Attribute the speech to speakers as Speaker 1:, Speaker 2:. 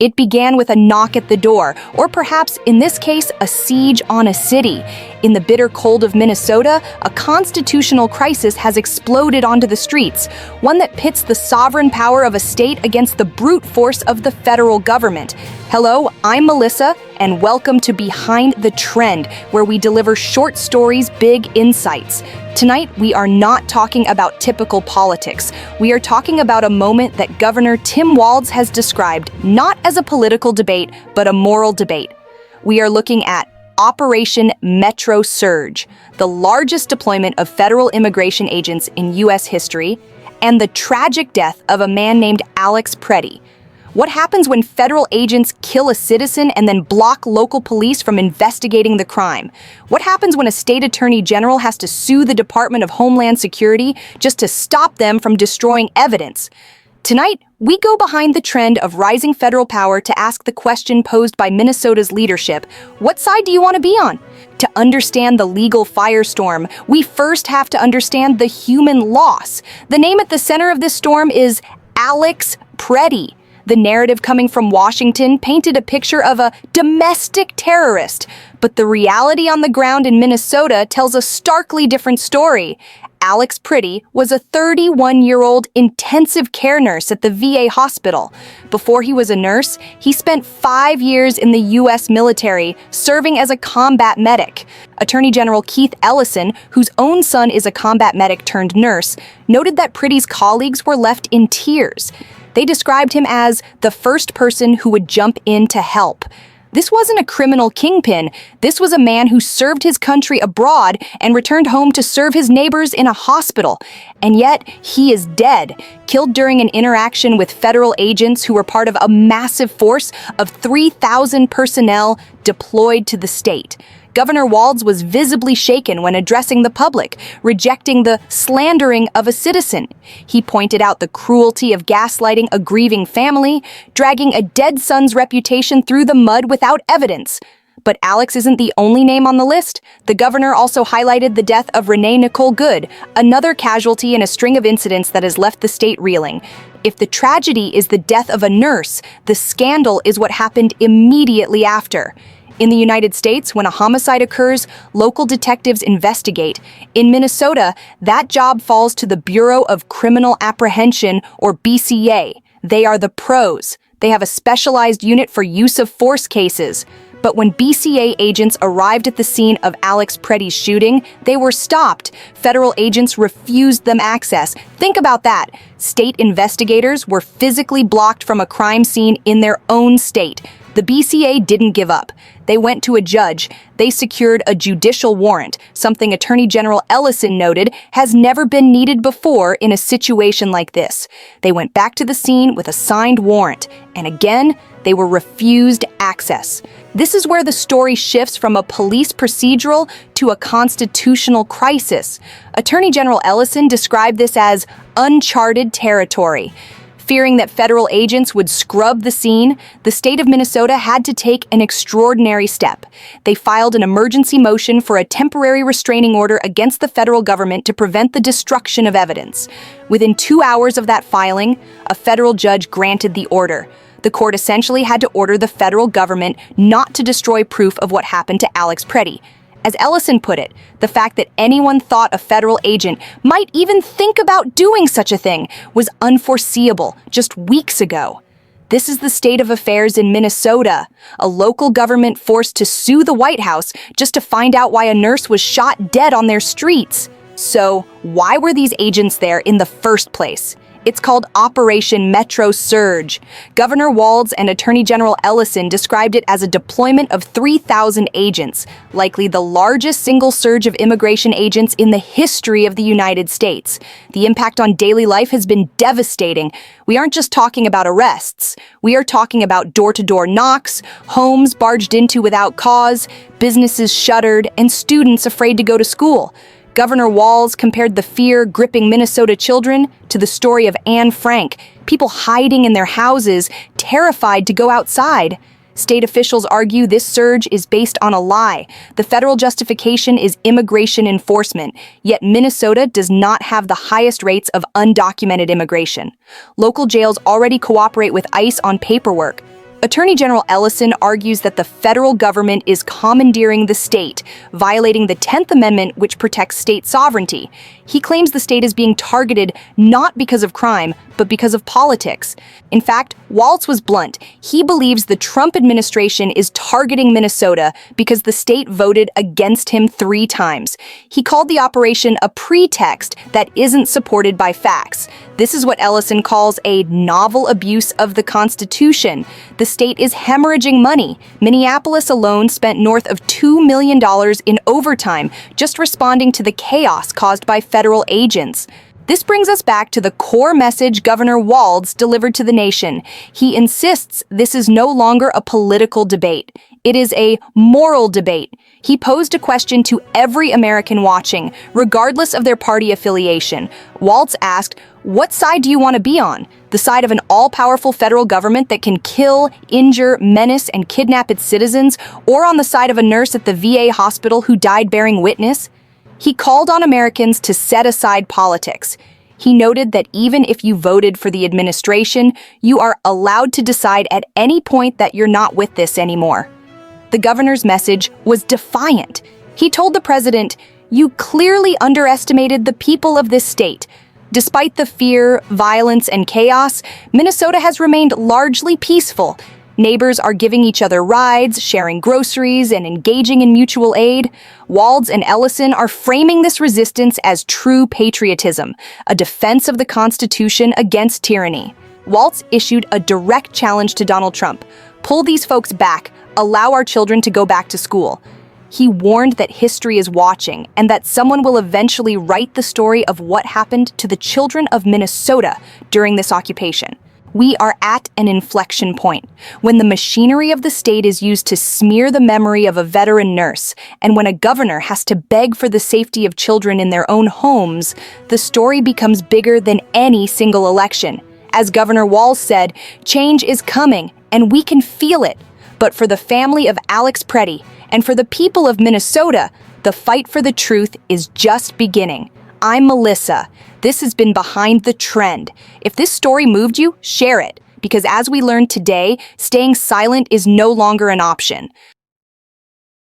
Speaker 1: It began with a knock at the door, or perhaps, in this case, a siege on a city. In the bitter cold of Minnesota, a constitutional crisis has exploded onto the streets, one that pits the sovereign power of a state against the brute force of the federal government. Hello, I'm Melissa, and welcome to Behind the Trend, where we deliver short stories, big insights. Tonight, we are not talking about typical politics. We are talking about a moment that Governor Tim Walz has described not as a political debate, but a moral debate. We are looking at Operation Metro Surge, the largest deployment of federal immigration agents in U.S. history, and the tragic death of a man named Alex Pretti. What happens when federal agents kill a citizen and then block local police from investigating the crime? What happens when a state attorney general has to sue the Department of Homeland Security just to stop them from destroying evidence? Tonight, we go behind the trend of rising federal power to ask the question posed by Minnesota's leadership: what side do you want to be on? To understand the legal firestorm, we first have to understand the human loss. The name at the center of this storm is Alex Pretti. The narrative coming from Washington painted a picture of a domestic terrorist, but the reality on the ground in Minnesota tells a starkly different story. Alex Pretti was a 31-year-old intensive care nurse at the VA hospital. Before he was a nurse, he spent 5 years in the U.S. military, serving as a combat medic. Attorney General Keith Ellison, whose own son is a combat medic turned nurse, noted that Pretti's colleagues were left in tears. They described him as the first person who would jump in to help. This wasn't a criminal kingpin. This was a man who served his country abroad and returned home to serve his neighbors in a hospital. And yet, he is dead, killed during an interaction with federal agents who were part of a massive force of 3,000 personnel deployed to the state. Governor Walz was visibly shaken when addressing the public, rejecting the slandering of a citizen. He pointed out the cruelty of gaslighting a grieving family, dragging a dead son's reputation through the mud without evidence. But Alex isn't the only name on the list. The governor also highlighted the death of Renee Nicole Good, another casualty in a string of incidents that has left the state reeling. If the tragedy is the death of a nurse, the scandal is what happened immediately after. In the United States, when a homicide occurs, local detectives investigate. In Minnesota, that job falls to the Bureau of Criminal Apprehension, or BCA. They are the pros. They have a specialized unit for use of force cases. But when BCA agents arrived at the scene of Alex Pretti's shooting, they were stopped. Federal agents refused them access. Think about that. State investigators were physically blocked from a crime scene in their own state. The BCA didn't give up. They went to a judge. They secured a judicial warrant, something Attorney General Ellison noted has never been needed before in a situation like this. They went back to the scene with a signed warrant, and again, they were refused access. This is where the story shifts from a police procedural to a constitutional crisis. Attorney General Ellison described this as uncharted territory. Fearing that federal agents would scrub the scene, the state of Minnesota had to take an extraordinary step. They filed an emergency motion for a temporary restraining order against the federal government to prevent the destruction of evidence. Within 2 hours of that filing, a federal judge granted the order. The court essentially had to order the federal government not to destroy proof of what happened to Alex Pretti. As Ellison put it, the fact that anyone thought a federal agent might even think about doing such a thing was unforeseeable just weeks ago. This is the state of affairs in Minnesota, a local government forced to sue the White House just to find out why a nurse was shot dead on their streets. So, why were these agents there in the first place? It's called Operation Metro Surge. Governor Walz and Attorney General Ellison described it as a deployment of 3,000 agents, likely the largest single surge of immigration agents in the history of the United States. The impact on daily life has been devastating. We aren't just talking about arrests. We are talking about door-to-door knocks, homes barged into without cause, businesses shuttered, and students afraid to go to school. Governor Walz compared the fear gripping Minnesota children to the story of Anne Frank, people hiding in their houses, terrified to go outside. State officials argue this surge is based on a lie. The federal justification is immigration enforcement, yet Minnesota does not have the highest rates of undocumented immigration. Local jails already cooperate with ICE on paperwork. Attorney General Ellison argues that the federal government is commandeering the state, violating the 10th Amendment, which protects state sovereignty. He claims the state is being targeted not because of crime, but because of politics. In fact, Walz was blunt. He believes the Trump administration is targeting Minnesota because the state voted against him 3 times. He called the operation a pretext that isn't supported by facts. This is what Ellison calls a novel abuse of the Constitution. The state is hemorrhaging money. Minneapolis alone spent north of $2 million in overtime just responding to the chaos caused by federal agents. This brings us back to the core message Governor Walz delivered to the nation. He insists this is no longer a political debate. It is a moral debate. He posed a question to every American watching, regardless of their party affiliation. Walz asked, "What side do you want to be on? The side of an all-powerful federal government that can kill, injure, menace, and kidnap its citizens, or on the side of a nurse at the VA hospital who died bearing witness?" He called on Americans to set aside politics. He noted that even if you voted for the administration, you are allowed to decide at any point that you're not with this anymore. The governor's message was defiant. He told the president, "You clearly underestimated the people of this state. Despite the fear, violence, and chaos, Minnesota has remained largely peaceful. Neighbors are giving each other rides, sharing groceries, and engaging in mutual aid." Walz and Ellison are framing this resistance as true patriotism, a defense of the Constitution against tyranny. Walz issued a direct challenge to Donald Trump. "Pull these folks back. Allow our children to go back to school." He warned that history is watching and that someone will eventually write the story of what happened to the children of Minnesota during this occupation. We are at an inflection point, when the machinery of the state is used to smear the memory of a veteran nurse, and when a governor has to beg for the safety of children in their own homes, the story becomes bigger than any single election. As Governor Walz said, change is coming, and we can feel it. But for the family of Alex Pretti, and for the people of Minnesota, the fight for the truth is just beginning. I'm Melissa. This has been Behind the Trend. If this story moved you, share it, because as we learned today, staying silent is no longer an option.